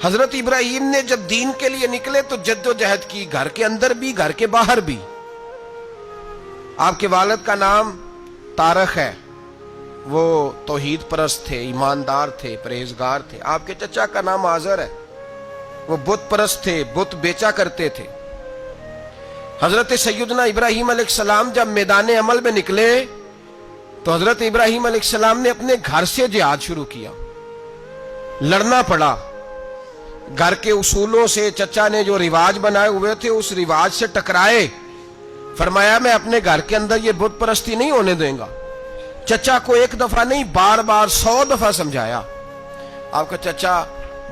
حضرت ابراہیم نے جب دین کے لیے نکلے تو جدوجہد کی، گھر کے اندر بھی گھر کے باہر بھی۔ آپ کے والد کا نام طارق ہے، وہ توحید پرست تھے، ایماندار تھے، پرہیزگار تھے۔ آپ کے چچا کا نام آزر ہے، وہ بت پرست تھے، بت بیچا کرتے تھے۔ حضرت سیدنا ابراہیم علیہ السلام جب میدان عمل میں نکلے تو حضرت ابراہیم علیہ السلام نے اپنے گھر سے جہاد شروع کیا، لڑنا پڑا۔ گھر کے اصولوں سے چچا نے جو رواج بنائے ہوئے تھے اس رواج سے ٹکرائے۔ فرمایا میں اپنے گھر کے اندر یہ بت پرستی نہیں ہونے دیں گا۔ چچا کو ایک دفعہ نہیں، بار بار 100 دفعہ سمجھایا۔ آپ کا چچا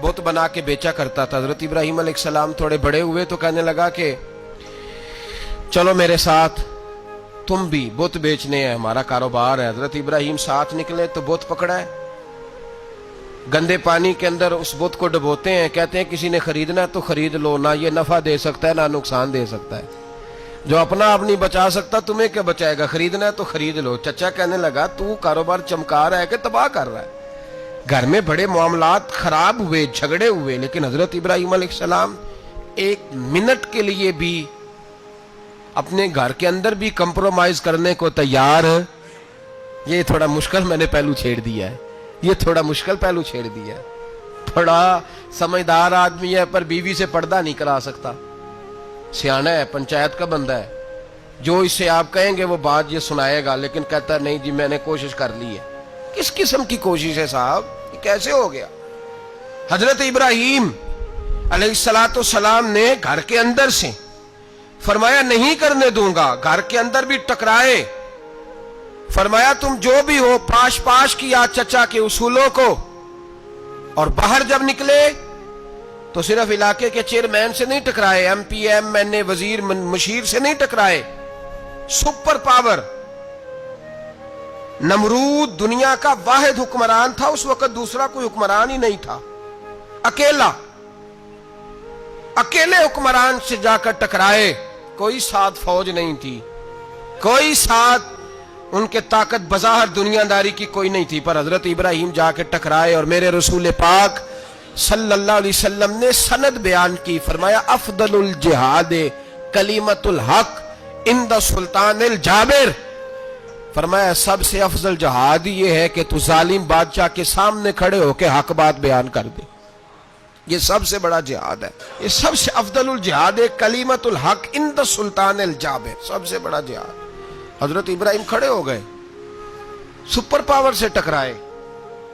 بت بنا کے بیچا کرتا تھا۔ حضرت ابراہیم علیہ السلام تھوڑے بڑے ہوئے تو کہنے لگا کہ چلو میرے ساتھ، تم بھی بت بیچنے ہیں، ہمارا کاروبار ہے۔ حضرت ابراہیم ساتھ نکلے تو بت پکڑا ہے، گندے پانی کے اندر اس بت کو ڈبوتے ہیں، کہتے ہیں کسی نے خریدنا ہے تو خرید لو، نہ یہ نفع دے سکتا ہے نہ نقصان دے سکتا ہے، جو اپنا آپ نہیں بچا سکتا تمہیں کیا بچائے گا، خریدنا ہے تو خرید لو۔ چچا کہنے لگا تو کاروبار چمکا رہا ہے کہ تباہ کر رہا ہے۔ گھر میں بڑے معاملات خراب ہوئے، جھگڑے ہوئے، لیکن حضرت ابراہیم علیہ السلام ایک منٹ کے لیے بھی اپنے گھر کے اندر بھی کمپرومائز کرنے کو تیار۔ یہ تھوڑا مشکل میں نے پہلو چھیڑ دیا ہے، یہ تھوڑا مشکل پہلو چھیڑ دیا ہے۔ بڑا سمجھدار آدمی ہے پر بیوی سے پردہ نہیں کرا سکتا، سیانا ہے، پنچایت کا بندہ ہے، جو اس سے آپ کہیں گے وہ بات یہ سنائے گا، لیکن کہتا ہے نہیں جی میں نے کوشش کر لی ہے۔ کس قسم کی کوشش ہے صاحب، یہ کیسے ہو گیا؟ حضرت ابراہیم علیہ السلام نے گھر کے اندر سے فرمایا نہیں کرنے دوں گا، گھر کے اندر بھی ٹکرائے۔ فرمایا تم جو بھی ہو، پاش پاش کیا چچا کے اصولوں کو، اور باہر جب نکلے تو صرف علاقے کے چیئرمین سے نہیں ٹکرائے، ایم پی ایم این اے وزیر مشیر سے نہیں ٹکرائے، سپر پاور نمرود دنیا کا واحد حکمران تھا اس وقت، دوسرا کوئی حکمران ہی نہیں تھا، اکیلے حکمران سے جا کر ٹکرائے، کوئی ساتھ فوج نہیں تھی، کوئی ساتھ ان کے طاقت بظاہر دنیا داری کی کوئی نہیں تھی، پر حضرت ابراہیم جا کے ٹکرائے۔ اور میرے رسول پاک صلی اللہ علیہ وسلم نے سند بیان کی، فرمایا افضل الجہاد کلمۃ الحق عند سلطان الجابر۔ فرمایا سب سے افضل جہاد یہ ہے کہ تو ظالم بادشاہ کے سامنے کھڑے ہو کے حق بات بیان کر دے، یہ سب سے بڑا جہاد ہے، یہ سب سے افضل الجہاد کلمۃ الحق عند سلطان الجابر، سب سے بڑا جہاد۔ حضرت ابراہیم کھڑے ہو گئے، سپر پاور سے ٹکرائے۔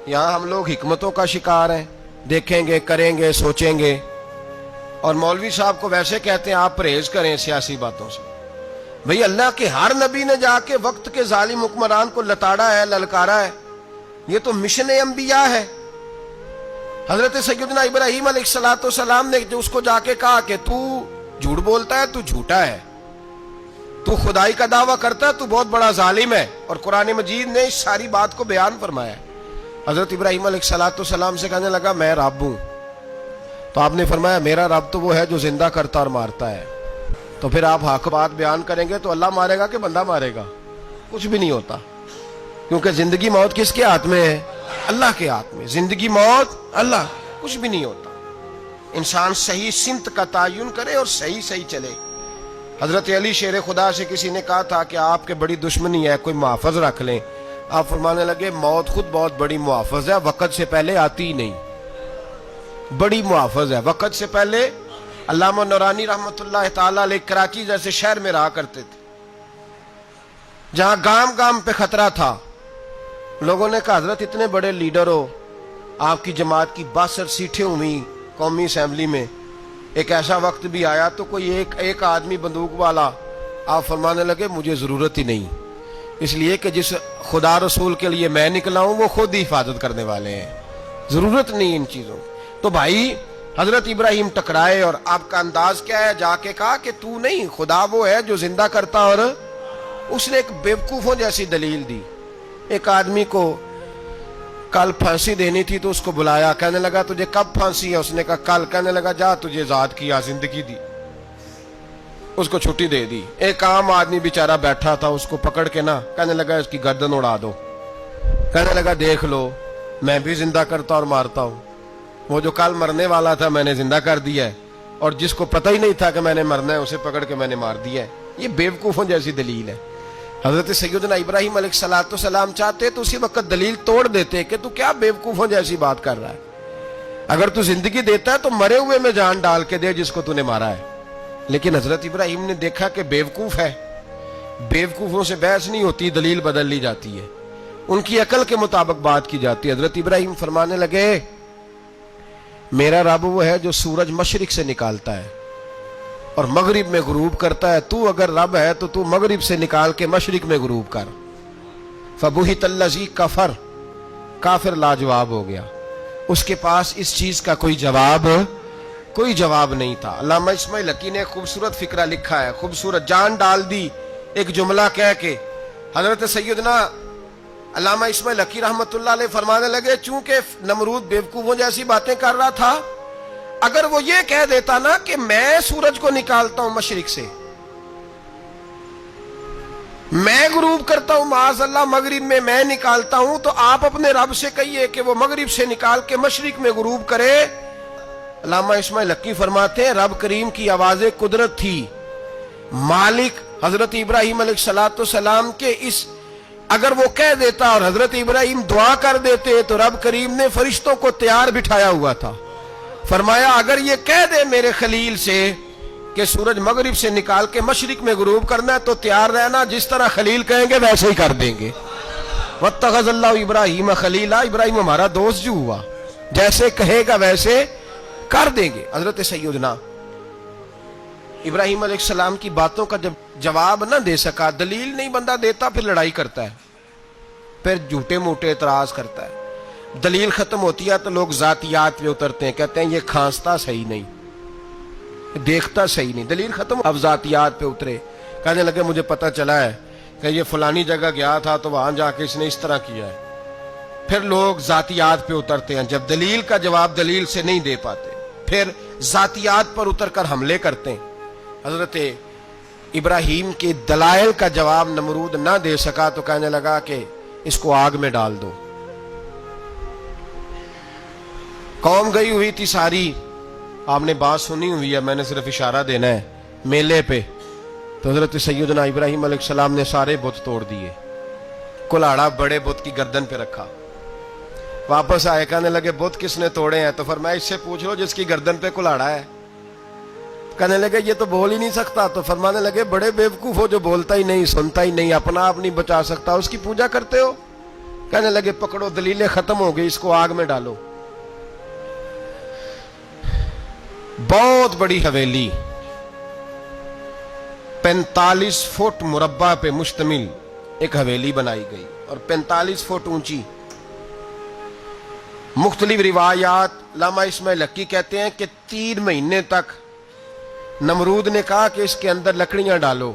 یہاں ہم لوگ حکمتوں کا شکار ہیں، دیکھیں گے، کریں گے، سوچیں گے، اور مولوی صاحب کو ویسے کہتے ہیں آپ پرہیز کریں سیاسی باتوں سے۔ بھئی اللہ کے ہر نبی نے جا کے وقت کے ظالم حکمران کو لتاڑا ہے، للکارا ہے، یہ تو مشن انبیاء ہے۔ حضرت سیدنا ابراہیم علیہ السلام نے جو اس کو جا کے کہا کہ تو جھوٹ بولتا ہے، تو جھوٹا ہے، تو خدائی کا دعویٰ کرتا ہے، تو بہت بڑا ظالم ہے، اور قرآن مجید نے اس ساری بات کو بیان فرمایا۔ حضرت ابراہیم علیہ السلام سے کہنے لگا میں رب ہوں، تو آپ نے فرمایا میرا رب تو وہ ہے جو زندہ کرتا اور مارتا ہے۔ تو پھر آپ حق بات بیان کریں گے تو اللہ مارے گا کہ بندہ مارے گا؟ کچھ بھی نہیں ہوتا، کیونکہ زندگی موت کس کے ہاتھ میں ہے؟ اللہ کے ہاتھ میں۔ زندگی موت اللہ، کچھ بھی نہیں ہوتا۔ انسان صحیح سمت کا تعین کرے اور صحیح چلے۔ حضرت علی شیر خدا سے کسی نے کہا تھا کہ آپ کے بڑی دشمنی ہے، کوئی محافظ رکھ لیں۔ آپ فرمانے لگے موت خود بہت بڑی محافظ ہے، وقت سے پہلے آتی ہی نہیں، بڑی محافظ ہے، وقت سے پہلے۔ علامہ نورانی رحمت اللہ تعالیٰ علیہ کراچی جیسے شہر میں رہا کرتے تھے، جہاں گام گام پہ خطرہ تھا۔ لوگوں نے کہا حضرت اتنے بڑے لیڈر ہو، آپ کی جماعت کی 62 سیٹیں ہوئی قومی اسمبلی میں، ایک ایسا وقت بھی آیا تو کوئی ایک آدمی بندوق والا۔ آپ فرمانے لگے مجھے ضرورت ہی نہیں، اس لیے کہ جس خدا رسول کے لیے میں نکلا ہوں وہ خود ہی حفاظت کرنے والے ہیں، ضرورت نہیں ان چیزوں۔ تو بھائی حضرت ابراہیم ٹکرائے، اور آپ کا انداز کیا ہے؟ جا کے کہا کہ تو نہیں، خدا وہ ہے جو زندہ کرتا، اور اس نے ایک بیوقوفوں جیسی دلیل دی۔ ایک آدمی کو کل پھانسی دینی تھی تو اس کو بلایا، کہنے لگا تجھے کب پھانسی ہے؟ اس نے کہا کل۔ کہنے لگا جا تجھے آزاد کیا، زندگی دی، اس کو چھٹی دے دی۔ ایک عام آدمی بیچارہ بیٹھا تھا، اس کو پکڑ کے نا کہنے لگا اس کی گردن اڑا دو، کہنے لگا دیکھ لو میں بھی زندہ کرتا اور مارتا ہوں۔ وہ جو کل مرنے والا تھا میں نے زندہ کر دیا ہے، اور جس کو پتہ ہی نہیں تھا کہ میں نے مرنا ہے اسے پکڑ کے میں نے مار دیا ہے۔ یہ بیوقوفوں جیسی دلیل ہے۔ حضرت سیدنا ابراہیم علیہ السلام چاہتے تو اسی وقت دلیل توڑ دیتے کہ تو کیا بیوقوفوں جیسی بات کر رہا ہے، اگر تو زندگی دیتا ہے تو مرے ہوئے میں جان ڈال کے دے جس کو تو نے مارا ہے۔ لیکن حضرت ابراہیم نے دیکھا کہ بیوقوف ہے، بیوقوفوں سے بحث نہیں ہوتی، دلیل بدل لی جاتی ہے، ان کی عقل کے مطابق بات کی جاتی ہے۔ حضرت ابراہیم فرمانے لگے میرا رب وہ ہے جو سورج مشرق سے نکالتا ہے اور مغرب میں غروب کرتا ہے، تو اگر رب ہے تو مغرب سے نکال کے مشرق میں غروب کر۔ فبہت الذی کفر، کافر لاجواب ہو گیا، اس کے پاس اس چیز کا کوئی جواب نہیں تھا۔ علامہ اسماعیل حقی نے خوبصورت فقرہ لکھا ہے، خوبصورت، جان ڈال دی ایک جملہ کہہ کے۔ حضرت سیدنا علامہ اسماعیل حقی رحمت اللہ علیہ فرمانے لگے چونکہ نمرود بیوقوفوں جیسی باتیں کر رہا تھا، اگر وہ یہ کہہ دیتا نا کہ میں سورج کو نکالتا ہوں مشرق سے، میں غروب کرتا ہوں معاذ اللہ مغرب میں نکالتا ہوں، تو آپ اپنے رب سے کہیے کہ وہ مغرب سے نکال کے مشرق میں غروب کرے۔ علامہ اسماعیل حقی فرماتے ہیں رب کریم کی آواز قدرت تھی، مالک حضرت ابراہیم علیہ السلام کے اس، اگر وہ کہہ دیتا اور حضرت ابراہیم دعا کر دیتے تو رب کریم نے فرشتوں کو تیار بٹھایا ہوا تھا، فرمایا اگر یہ کہہ دے میرے خلیل سے کہ سورج مغرب سے نکال کے مشرق میں غروب کرنا ہے تو تیار رہنا، جس طرح خلیل کہیں گے ویسے ہی کر دیں گے۔ واتخذ اللہ ابراہیم خلیلا، ابراہیم ہمارا دوست جو ہوا، جیسے کہے گا ویسے کر دیں گے۔ حضرت سیدنا ابراہیم علیہ السلام کی باتوں کا جب جواب نہ دے سکا، دلیل نہیں بندہ دیتا، پھر لڑائی کرتا ہے، پھر جھوٹے موٹے اعتراض کرتا ہے۔ دلیل ختم ہوتی ہے تو لوگ ذاتیات پہ اترتے ہیں، کہتے ہیں یہ کھانستا صحیح نہیں، دیکھتا صحیح نہیں، دلیل ختم، اب ذاتیات پہ اترے، کہنے لگے مجھے پتہ چلا ہے کہ یہ فلانی جگہ گیا تھا تو وہاں جا کے اس نے اس طرح کیا ہے۔ پھر لوگ ذاتیات پہ اترتے ہیں، جب دلیل کا جواب دلیل سے نہیں دے پاتے پھر ذاتیات پر اتر کر حملے کرتے ہیں۔ حضرت ابراہیم کے دلائل کا جواب نمرود نہ دے سکا تو کہنے لگا کہ اس کو آگ میں ڈال دو۔ قوم گئی ہوئی تھی ساری، آپ نے بات سنی ہوئی ہے، میں نے صرف اشارہ دینا ہے، میلے پہ تو حضرت سیدنا ابراہیم علیہ السلام نے سارے بت توڑ دیے، کلاڑا بڑے بت کی گردن پہ رکھا، واپس آئے کہنے لگے بت کس نے توڑے ہیں؟ تو فرمایا اس سے پوچھ لو جس کی گردن پہ کلاڑا ہے۔ کہنے لگے یہ تو بول ہی نہیں سکتا، تو فرمانے لگے بڑے بیوقوف ہو جو بولتا ہی نہیں، سنتا ہی نہیں، اپنا آپ نہیں بچا سکتا، اس کی پوجا کرتے ہو؟ کہنے لگے پکڑو دلیلیں ختم ہو گئی، اس کو آگ میں ڈالو۔ بہت بڑی حویلی 45 فٹ مربع پہ مشتمل ایک حویلی بنائی گئی اور 45 فٹ اونچی۔ مختلف روایات، علامہ اسماعیل حقی کہتے ہیں کہ 3 مہینے تک نمرود نے کہا کہ اس کے اندر لکڑیاں ڈالو۔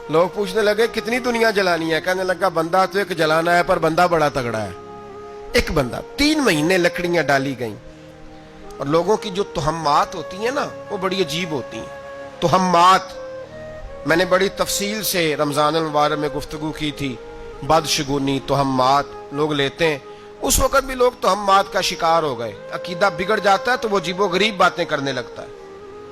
لوگ پوچھنے لگے کتنی دنیا جلانی ہے؟ کہنے لگا بندہ تو ایک جلانا ہے پر بندہ بڑا تگڑا ہے، ایک بندہ۔ 3 مہینے لکڑیاں ڈالی گئیں، اور لوگوں کی جو تہمات ہوتی ہیں نا وہ بڑی عجیب ہوتی ہیں۔ تہمات میں نے بڑی تفصیل سے رمضان المبارک میں گفتگو کی تھی، بدشگونی، تہمات لوگ لیتے ہیں، اس وقت بھی لوگ تہمات کا شکار ہو گئے، عقیدہ بگڑ جاتا ہے تو وہ عجیب و غریب باتیں کرنے لگتا ہے،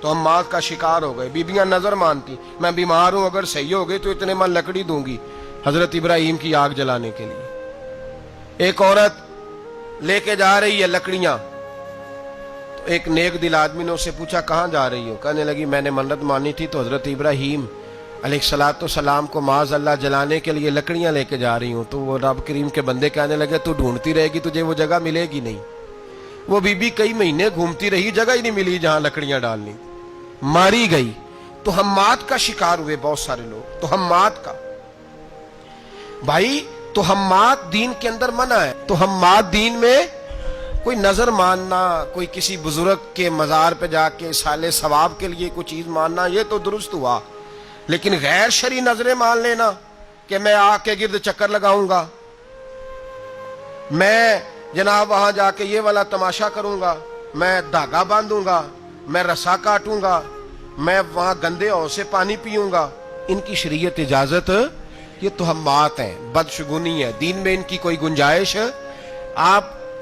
تہمات کا شکار ہو گئے۔ بیبیاں نظر مانتی، میں بیمار ہوں اگر صحیح ہو گئی تو اتنے من لکڑی دوں گی حضرت ابراہیم کی آگ جلانے کے لیے۔ ایک عورت لے کے جا رہی ہے لکڑیاں، تو ایک نیک دل آدمی نے اس سے پوچھا کہاں جا رہی ہو؟ کہنے لگی میں نے منت مانی تھی تو حضرت ابراہیم علیہ السلام کو معاذ اللہ جلانے کے لیے لکڑیاں لے کے جا رہی ہوں۔ تو وہ رب کریم کے بندے کہنے لگے تو ڈھونڈتی رہے گی، تجھے وہ جگہ ملے گی نہیں۔ وہ بی بی کئی مہینے گھومتی رہی، جگہ ہی نہیں ملی جہاں لکڑیاں ڈالنی، ماری گئی۔ تہمات کا شکار ہوئے بہت سارے لوگ، تہمات کا۔ بھائی تہمات دین کے اندر منع ہے، تہمات دین میں کوئی نظر ماننا، کوئی کسی بزرگ کے مزار پہ جا کے سالے ثواب کے لیے کوئی چیز ماننا، یہ تو درست ہوا، لیکن غیر شرعی نظریں مان لینا کہ میں آ کے گرد چکر لگاؤں گا، میں جناب وہاں جا کے یہ والا تماشا کروں گا، میں دھاگا باندھوں گا، میں رسا کاٹوں گا، میں وہاں گندے ہو سے پانی پیوں گا، ان کی شریعت اجازت، یہ تہمات ہیں، بدشگونی ہے، دین میں ان کی کوئی گنجائش۔ آپ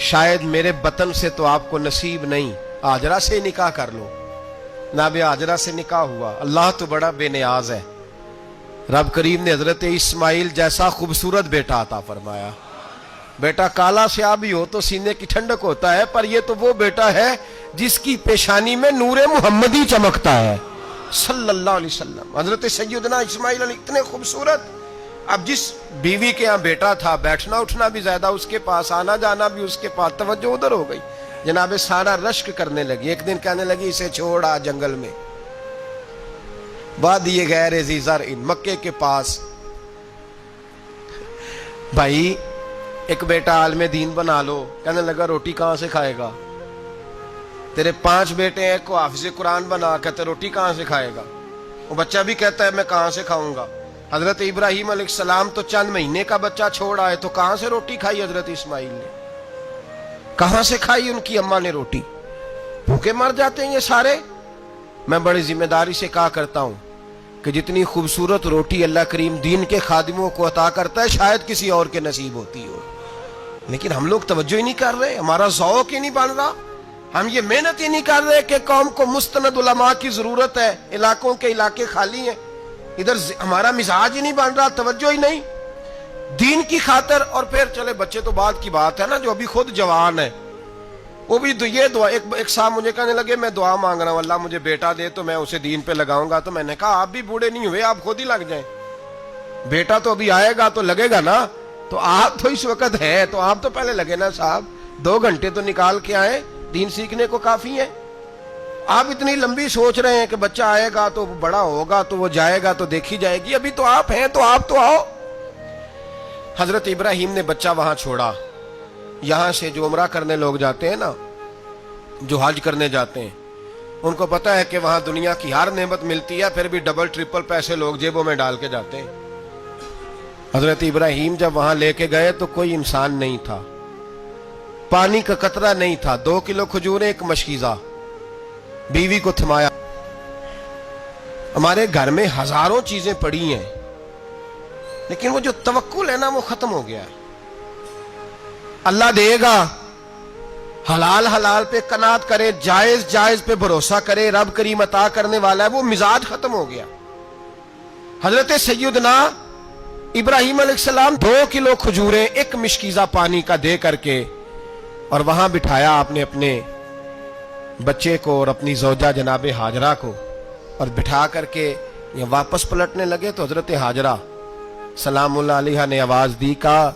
شاید میرے بطن سے تو آپ کو نصیب نہیں، ہاجرہ سے نکاح کر لو۔ جناب ہاجرہ سے نکاح ہوا۔ اللہ تو بڑا بے نیاز ہے، رب کریم نے حضرت اسماعیل جیسا خوبصورت بیٹا عطا فرمایا۔ بیٹا کالا سیاہ بھی ہو تو سینے کی ٹھنڈک ہوتا ہے، پر یہ تو وہ بیٹا ہے جس کی پیشانی میں نور محمدی چمکتا ہے صلی اللہ علیہ وسلم۔ حضرت سیدنا اسماعیل علیہ اتنے خوبصورت، اب جس بیوی کے یہاں بیٹا تھا، بیٹھنا اٹھنا بھی زیادہ اس کے پاس، آنا جانا بھی اس کے پاس، توجہ ادھر ہو گئی۔ جناب سارا رشک کرنے لگی، ایک دن کہنے لگی اسے چھوڑ آ جنگل میں، وادی غیر ذی زرع، مکے کے پاس۔ بھائی ایک بیٹا عالم دین بنا لو، کہنے لگا روٹی کہاں سے کھائے گا؟ تیرے 5 بیٹے ہیں، کو حافظ قرآن بنا، کہتے روٹی کہاں سے کھائے گا؟ وہ بچہ بھی کہتا ہے میں کہاں سے کھاؤں گا؟ حضرت ابراہیم علیہ السلام تو چند مہینے کا بچہ چھوڑ آئے، تو کہاں سے روٹی کھائی حضرت اسماعیل نے؟ کہاں سے کھائی ان کی اماں نے روٹی؟ بھوکے مر جاتے ہیں یہ سارے۔ میں بڑی ذمہ داری سے کہا کرتا ہوں کہ جتنی خوبصورت روٹی اللہ کریم دین کے خادموں کو عطا کرتا ہے شاید کسی اور کے نصیب ہوتی ہو، لیکن ہم لوگ توجہ ہی نہیں کر رہے، ہمارا ذوق ہی نہیں بن رہا، ہم یہ محنت ہی نہیں کر رہے کہ قوم کو مستند علماء کی ضرورت ہے، علاقوں کے علاقے خالی ہیں، ادھر ہمارا مزاج ہی نہیں بن رہا، توجہ ہی نہیں دین کی خاطر۔ اور پھر چلے بچے تو بعد کی بات ہے نا، جو ابھی خود جوان ہے وہ بھی یہ دعا، ایک صاحب مجھے کہنے لگے میں دعا مانگ رہا ہوں اللہ مجھے بیٹا دے تو میں اسے دین پہ لگاؤں گا، تو میں نے کہا آپ بھی بوڑھے نہیں ہوئے، آپ خود ہی لگ جائیں، بیٹا تو ابھی آئے گا تو لگے گا نا، تو آپ تو اس وقت ہے تو آپ تو پہلے لگے نا صاحب، 2 گھنٹے تو نکال کے آئے، دین سیکھنے کو کافی ہے۔ آپ اتنی لمبی سوچ رہے ہیں کہ بچہ آئے گا تو بڑا ہوگا تو وہ جائے گا تو دیکھی جائے گی، ابھی تو آپ ہیں تو آپ تو آؤ۔ حضرت ابراہیم نے بچہ وہاں چھوڑا۔ یہاں سے جو عمرہ کرنے لوگ جاتے ہیں نا، جو حج کرنے جاتے ہیں، ان کو پتا ہے کہ وہاں دنیا کی ہر نعمت ملتی ہے، پھر بھی ڈبل ٹرپل پیسے لوگ جیبوں میں ڈال کے جاتے ہیں۔ حضرت ابراہیم جب وہاں لے کے گئے تو کوئی انسان نہیں تھا، پانی کا قطرہ نہیں تھا، 2 کلو کھجوریں، ایک مشکیزہ، بیوی کو تھمایا۔ ہمارے گھر میں ہزاروں چیزیں پڑی ہیں، لیکن وہ جو توکل ہے نا وہ ختم ہو گیا ہے۔ اللہ دے گا، حلال حلال پہ قناعت کرے، جائز جائز پہ بھروسہ کرے، رب کریم عطا کرنے والا ہے، وہ مزاج ختم ہو گیا۔ حضرت سیدنا ابراہیم علیہ السلام 2 کلو کھجوریں، ایک مشکیزہ پانی کا دے کر کے، اور وہاں بٹھایا آپ نے اپنے بچے کو اور اپنی زوجہ جناب ہاجرہ کو، اور بٹھا کر کے یہ واپس پلٹنے لگے تو حضرت ہاجرہ سلام اللہ علیہ نے آواز دی، کہا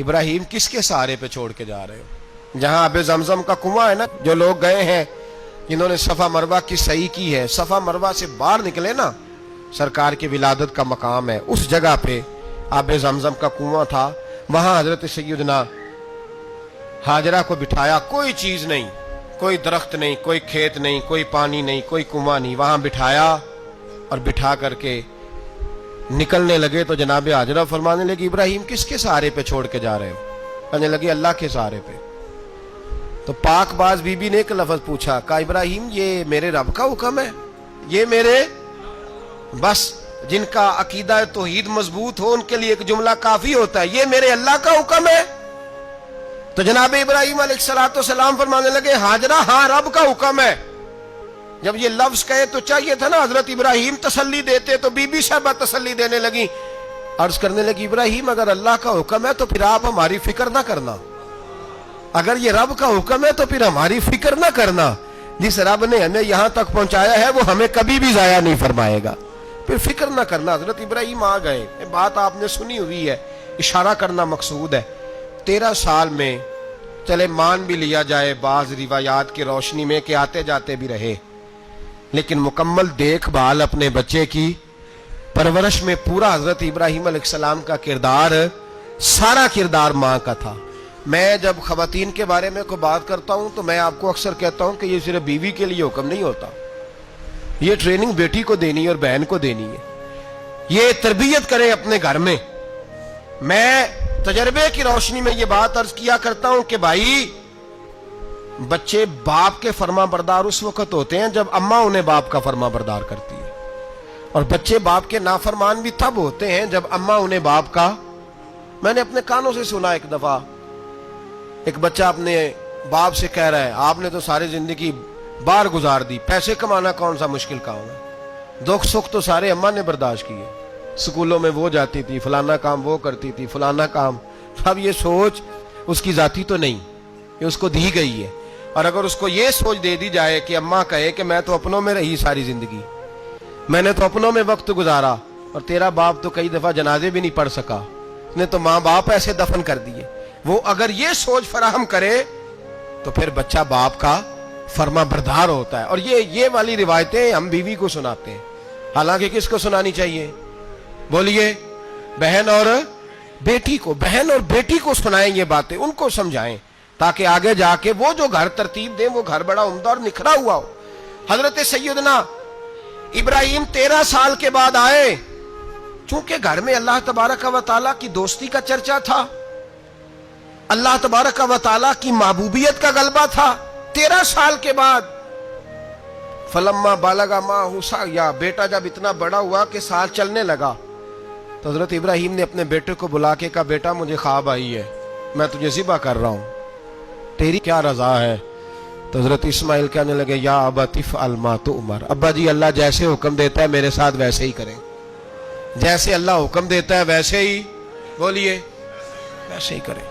ابراہیم کس کے سہارے پہ چھوڑ کے جا رہے ہو؟ جہاں آب زمزم کا کنواں ہے نا، جو لوگ گئے ہیں جنہوں نے صفا مروہ کی صحیح کی ہے، صفا مروہ سے باہر نکلے نا، سرکار کی ولادت کا مقام ہے، اس جگہ پہ آب زمزم کا کنواں تھا، وہاں حضرت سیدنا ہاجرہ کو بٹھایا، کوئی چیز نہیں، کوئی درخت نہیں، کوئی کھیت نہیں، کوئی پانی نہیں، کوئی کنواں نہیں، وہاں بٹھایا اور بٹھا کر کے نکلنے لگے تو جناب ہاجرہ فرمانے لگی ابراہیم کس کے سہارے پہ چھوڑ کے جا رہے ہو؟ کہنے لگی اللہ کے سہارے پہ۔ تو پاک باز بی بی نے ایک لفظ پوچھا، کہا ابراہیم یہ میرے رب کا حکم ہے، یہ میرے، بس جن کا عقیدہ توحید مضبوط ہو ان کے لیے ایک جملہ کافی ہوتا ہے، یہ میرے اللہ کا حکم ہے۔ تو جناب ابراہیم علیہ السلام فرمانے لگے ہاجرہ ہاں رب کا حکم ہے۔ جب یہ لفظ کہے تو چاہیے تھا نا حضرت ابراہیم تسلی دیتے، تو بی بی صاحبہ تسلی دینے لگی، عرض کرنے لگی ابراہیم اگر اللہ کا حکم ہے تو پھر آپ ہماری فکر نہ کرنا، اگر یہ رب کا حکم ہے تو پھر ہماری فکر نہ کرنا، جس رب نے ہمیں یہاں تک پہنچایا ہے وہ ہمیں کبھی بھی ضائع نہیں فرمائے گا، پھر فکر نہ کرنا۔ حضرت ابراہیم آ گئے، بات آپ نے سنی ہوئی ہے، اشارہ کرنا مقصود ہے۔ 13 سال میں چلے مان بھی لیا جائے بعض روایات کی روشنی میں کہ آتے جاتے بھی رہے، لیکن مکمل دیکھ بھال اپنے بچے کی پرورش میں پورا حضرت ابراہیم علیہ السلام کا کردار، سارا کردار ماں کا تھا۔ میں جب خواتین کے بارے میں کوئی بات کرتا ہوں تو میں آپ کو اکثر کہتا ہوں کہ یہ صرف بیوی کے لیے حکم نہیں ہوتا، یہ ٹریننگ بیٹی کو دینی ہے اور بہن کو دینی ہے، یہ تربیت کریں اپنے گھر میں۔ میں تجربے کی روشنی میں یہ بات عرض کیا کرتا ہوں کہ بھائی بچے باپ کے فرما بردار اس وقت ہوتے ہیں جب اماں انہیں باپ کا فرما بردار کرتی ہے، اور بچے باپ کے نافرمان بھی تب ہوتے ہیں جب اماں انہیں باپ کا، میں نے اپنے کانوں سے سنا ایک دفعہ ایک بچہ اپنے باپ سے کہہ رہا ہے آپ نے تو ساری زندگی باہر گزار دی، پیسے کمانا کون سا مشکل کام ہے، دکھ سکھ تو سارے اماں نے برداشت کیے، سکولوں میں وہ جاتی تھی، فلانا کام وہ کرتی تھی، فلانا کام. اب یہ سوچ اس کی ذاتی تو نہیں، یہ اس کو دی گئی ہے. اور اگر اس کو یہ سوچ دے دی جائے کہ اماں کہے کہ میں تو اپنوں میں رہی ساری زندگی، میں نے تو اپنوں میں وقت گزارا، اور تیرا باپ تو کئی دفعہ جنازے بھی نہیں پڑھ سکا، اس نے تو ماں باپ ایسے دفن کر دیے، وہ اگر یہ سوچ فراہم کرے تو پھر بچہ باپ کا فرما بردار ہوتا ہے. اور یہ والی روایتیں ہم بیوی کو سناتے ہیں، حالانکہ کس کو سنانی چاہیے؟ بولیے. بہن اور بیٹی کو، بہن اور بیٹی کو سنائیں یہ باتیں، ان کو سمجھائیں، تاکہ آگے جا کے وہ جو گھر ترتیب دیں وہ گھر بڑا عمدہ اور نکھرا ہوا ہو. حضرت سیدنا ابراہیم 13 سال کے بعد آئے، چونکہ گھر میں اللہ تبارک و تعالیٰ کی دوستی کا چرچا تھا، اللہ تبارک و تعالیٰ کی محبوبیت کا غلبہ تھا. 13 سال کے بعد فلما بالغ معہ سعیا، بیٹا جب اتنا بڑا ہوا کہ سال چلنے لگا، تو حضرت ابراہیم نے اپنے بیٹے کو بلا کے کہا بیٹا مجھے خواب آئی ہے، میں تجھے ذبح کر رہا ہوں، تیری کیا رضا ہے؟ تو حضرت اسماعیل کہنے لگے یا ابت افعل ما تؤمر، ابا جی اللہ جیسے حکم دیتا ہے میرے ساتھ ویسے ہی کریں، جیسے اللہ حکم دیتا ہے ویسے ہی، بولیے، ویسے ہی کریں.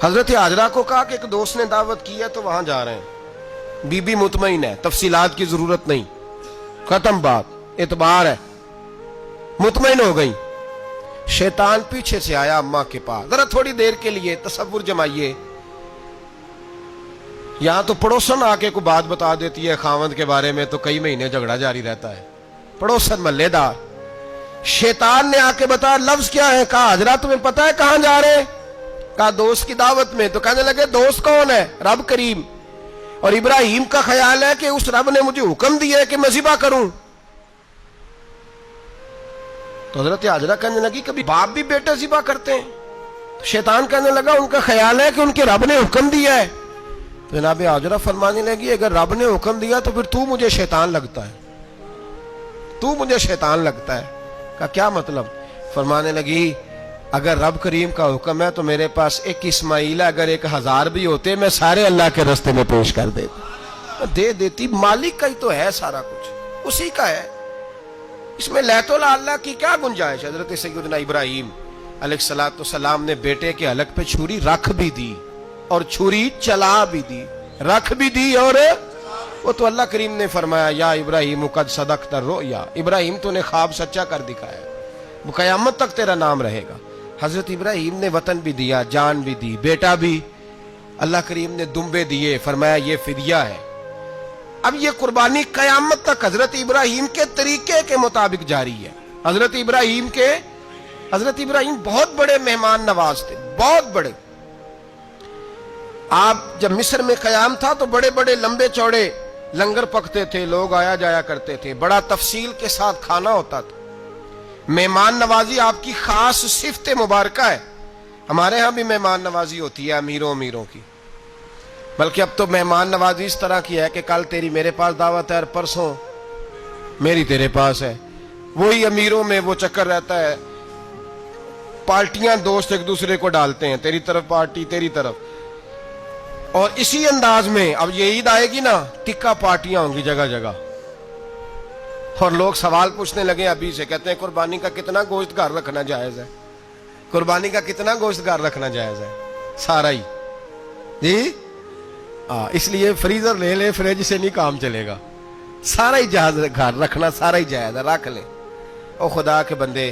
حضرت حاجرہ کو کہا کہ ایک دوست نے دعوت کی ہے تو وہاں جا رہے ہیں. بی بی مطمئن ہے، تفصیلات کی ضرورت نہیں، ختم بات، اعتبار ہے، مطمئن ہو گئی. شیطان پیچھے سے آیا اماں کے پاس. ذرا تھوڑی دیر کے لیے تصور جمائیے، یہاں تو پڑوسن آ کے کوئی بات بتا دیتی ہے خاوند کے بارے میں تو کئی مہینے جھگڑا جاری رہتا ہے، پڑوسن محلے دار. شیطان نے آ کے بتایا لفظ کیا ہے؟ کہا حاجرہ تمہیں پتا ہے کہاں جا رہے ہیں؟ کہا دوست کی دعوت میں. تو کہنے لگے دوست کون ہے؟ رب کریم. اور ابراہیم کا خیال ہے کہ اس رب نے مجھے حکم دیا ہے کہ میں ذبح کروں. تو حضرت حاجرہ کہنے لگی کبھی باپ بھی بیٹا ذبح کرتے ہیں؟ تو شیطان کہنے لگا ان کا خیال ہے کہ ان کے رب نے حکم دیا ہے. تو جناب حاجرہ فرمانے لگی اگر رب نے حکم دیا تو پھر تو مجھے شیطان لگتا ہے، تو مجھے شیطان لگتا ہے. کا کیا مطلب؟ فرمانے لگی اگر رب کریم کا حکم ہے تو میرے پاس ایک اسماعیل ہے، اگر 1000 بھی ہوتے میں سارے اللہ کے راستے میں پیش کر دیتا، دے دیتی. مالک کا ہی تو ہے سارا کچھ، اسی کا ہے، اس میں لیت اللہ کی کیا گنجائش؟ حضرت سیدنا ابراہیم علیہ السلام نے بیٹے کے حلق پہ چھری رکھ بھی دی اور چھری چلا بھی دی، رکھ بھی دی، اور وہ تو اللہ کریم نے فرمایا یا ابراہیم قد صدقت الرؤیا، ابراہیم تو نے خواب سچا کر دکھایا، وہ قیامت تک تیرا نام رہے گا. حضرت ابراہیم نے وطن بھی دیا، جان بھی دی، بیٹا بھی. اللہ کریم نے دمبے دیے، فرمایا یہ فدیہ ہے. اب یہ قربانی قیامت تک حضرت ابراہیم کے طریقے کے مطابق جاری ہے. حضرت ابراہیم بہت بڑے مہمان نواز تھے، بہت بڑے. آپ جب مصر میں قیام تھا تو بڑے بڑے لمبے چوڑے لنگر پکتے تھے، لوگ آیا جایا کرتے تھے، بڑا تفصیل کے ساتھ کھانا ہوتا تھا. مہمان نوازی آپ کی خاص صفت مبارکہ ہے. ہمارے ہاں بھی مہمان نوازی ہوتی ہے امیروں کی، بلکہ اب تو مہمان نوازی اس طرح کی ہے کہ کل تیری میرے پاس دعوت ہے اور پرسوں میری تیرے پاس ہے. وہی امیروں میں وہ چکر رہتا ہے، پارٹیاں دوست ایک دوسرے کو ڈالتے ہیں، تیری طرف پارٹی تیری طرف. اور اسی انداز میں اب یہ عید آئے گی نا، ٹکا پارٹیاں ہوں گی جگہ جگہ. اور لوگ سوال پوچھنے لگے ابھی سے، کہتے ہیں قربانی کا کتنا گوشت گھر رکھنا جائز ہے؟ قربانی کا کتنا گوشت گھر رکھنا جائز ہے؟ سارا ہی جی. اس لیے فریزر لے لے، فریج سے نہیں کام چلے گا. سارا ہی جائز گھر رکھنا، سارا ہی جائز ہے، رکھ لیں. او خدا کے بندے،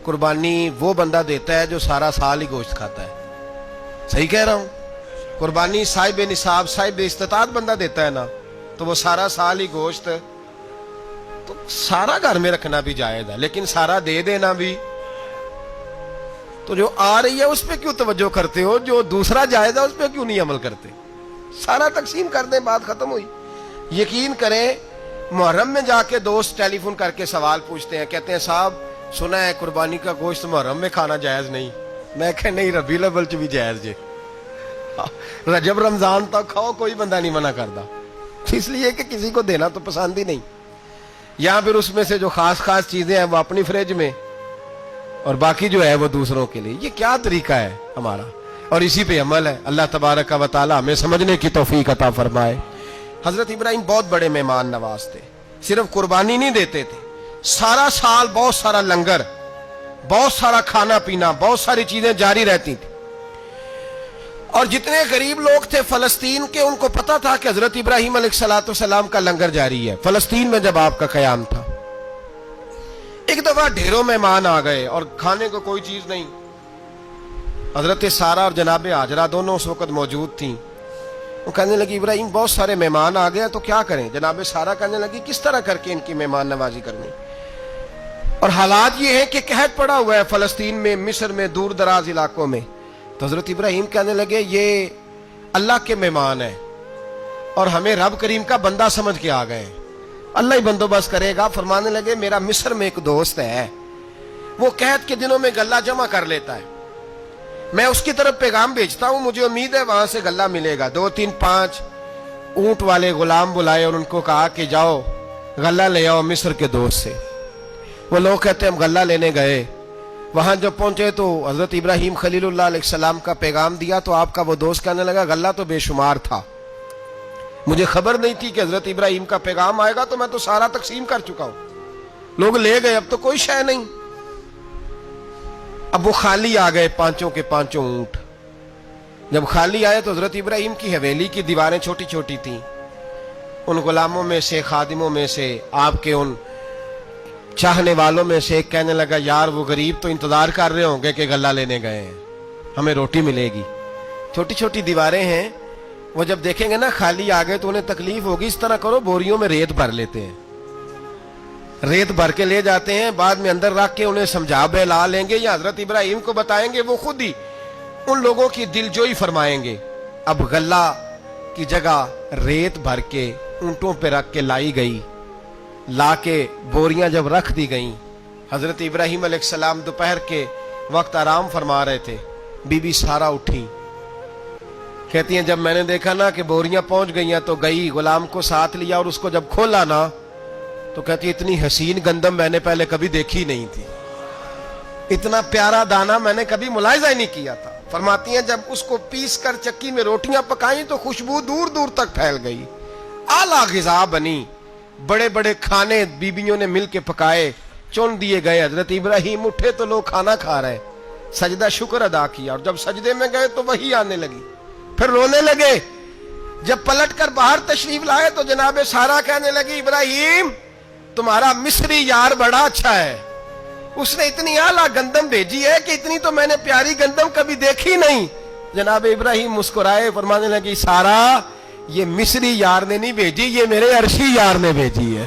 قربانی وہ بندہ دیتا ہے جو سارا سال ہی گوشت کھاتا ہے. صحیح کہہ رہا ہوں؟ قربانی صاحب نصاب، صاحب استطاعت بندہ دیتا ہے نا، تو وہ سارا سال ہی گوشت، تو سارا گھر میں رکھنا بھی جائز ہے، لیکن سارا دے دینا بھی. تو جو آ رہی ہے اس پہ کیوں توجہ کرتے ہو؟ جو دوسرا جائز ہے اس پہ کیوں نہیں عمل کرتے؟ سارا تقسیم کر دیں، بات ختم ہوئی. یقین کریں محرم میں جا کے دوست ٹیلی فون کر کے سوال پوچھتے ہیں، کہتے ہیں صاحب سنا ہے قربانی کا گوشت محرم میں کھانا جائز نہیں. میں کہ نہیں، ربیع الاول چ بھی جائز جے، رجب رمضان تک کھاؤ، کوئی بندہ نہیں منع کرتا. اس لیے کہ کسی کو دینا تو پسند ہی نہیں. یا پھر اس میں سے جو خاص چیزیں ہیں وہ اپنی فریج میں، اور باقی جو ہے وہ دوسروں کے لیے. یہ کیا طریقہ ہے ہمارا؟ اور اسی پہ عمل ہے. اللہ تبارک و تعالی ہمیں سمجھنے کی توفیق عطا فرمائے. حضرت ابراہیم بہت بڑے مہمان نواز تھے. صرف قربانی نہیں دیتے تھے, سارا سال بہت سارا لنگر, بہت سارا کھانا پینا, بہت ساری چیزیں جاری رہتی تھی. اور جتنے غریب لوگ تھے فلسطین کے, ان کو پتا تھا کہ حضرت ابراہیم علیہ السلام کا لنگر جاری ہے. فلسطین میں جب آپ کا قیام تھا, ایک دفعہ ڈھیروں مہمان آ گئے اور کھانے کو کوئی چیز نہیں. حضرت سارہ اور جناب ہاجرہ دونوں اس وقت موجود تھیں. وہ کہنے لگی ابراہیم بہت سارے مہمان آ گئے تو کیا کریں. جناب سارہ کہنے لگی کس طرح کر کے ان کی مہمان نوازی کرنی. اور حالات یہ ہیں کہ قحط پڑا ہوا ہے فلسطین میں, مصر میں, دور دراز علاقوں میں. تو حضرت ابراہیم کہنے لگے یہ اللہ کے مہمان ہیں اور ہمیں رب کریم کا بندہ سمجھ کے آ گئے, اللہ ہی بندوبست کرے گا. فرمانے لگے میرا مصر میں ایک دوست ہے, وہ قحط کے دنوں میں غلہ جمع کر لیتا ہے, میں اس کی طرف پیغام بھیجتا ہوں, مجھے امید ہے وہاں سے غلہ ملے گا. 2-3-5 اونٹ والے غلام بلائے اور ان کو کہا کہ جاؤ غلہ لے آؤ مصر کے دوست سے. وہ لوگ کہتے ہیں ہم غلہ لینے گئے, وہاں جب پہنچے تو حضرت ابراہیم خلیل اللہ علیہ السلام کا پیغام دیا تو آپ کا وہ دوست کہنے لگا غلہ تو بے شمار تھا, مجھے خبر نہیں تھی کہ حضرت ابراہیم کا پیغام آئے گا, تو میں تو سارا تقسیم کر چکا ہوں, لوگ لے گئے, اب تو کوئی شے نہیں. اب وہ خالی آ گئے 5 کے 5 اونٹ. جب خالی آئے تو حضرت ابراہیم کی حویلی کی دیواریں چھوٹی چھوٹی تھیں. ان غلاموں میں سے, خادموں میں سے, آپ کے ان چاہنے والوں میں سے ایک کہنے لگا یار وہ غریب تو انتظار کر رہے ہوں گے کہ غلہ لینے گئے ہیں, ہمیں روٹی ملے گی. چھوٹی چھوٹی دیواریں ہیں, وہ جب دیکھیں گے نا خالی آ گئے تو انہیں تکلیف ہوگی. اس طرح کرو بوریوں میں ریت بھر لیتے ہیں, ریت بھر کے لے جاتے ہیں, بعد میں اندر رکھ کے انہیں سمجھا بہلا لیں گے یا حضرت ابراہیم کو بتائیں گے, وہ خود ہی ان لوگوں کی دل جوئی فرمائیں گے. اب غلہ کی جگہ ریت بھر کے اونٹوں پہ رکھ کے لائی گئی. لا کے بوریاں جب رکھ دی گئیں, حضرت ابراہیم علیہ السلام دوپہر کے وقت آرام فرما رہے تھے. بی بی سارہ اٹھی, کہتی ہیں جب میں نے دیکھا نا کہ بوریاں پہنچ گئی ہیں تو گئی, غلام کو ساتھ لیا اور اس کو جب کھولا نا تو کہتی اتنی حسین گندم میں نے پہلے کبھی دیکھی نہیں تھی, اتنا پیارا دانا میں نے کبھی ملاحظہ ہی نہیں کیا تھا. فرماتی ہیں جب اس کو پیس کر چکی میں روٹیاں پکائیں تو خوشبو دور دور تک پھیل گئی, اعلیٰ غذا بنی, بڑے بڑے کھانے بیبیوں نے مل کے پکائے, چن دیے گئے. حضرت ابراہیم اٹھے تو لوگ کھانا کھا رہے, سجدہ شکر ادا کیا, اور جب سجدے میں گئے تو وہی آنے لگی, پھر رونے لگے. جب پلٹ کر باہر تشریف لائے تو جناب سارہ کہنے لگی ابراہیم تمہارا مصری یار بڑا اچھا ہے, اس نے اتنی اعلیٰ گندم بھیجی ہے کہ اتنی تو میں نے پیاری گندم کبھی دیکھی نہیں. جناب ابراہیم مسکرائے, فرمانے لگی سارہ یہ مصری یار نے نہیں بھیجی, یہ میرے عرشی یار نے بھیجی ہے.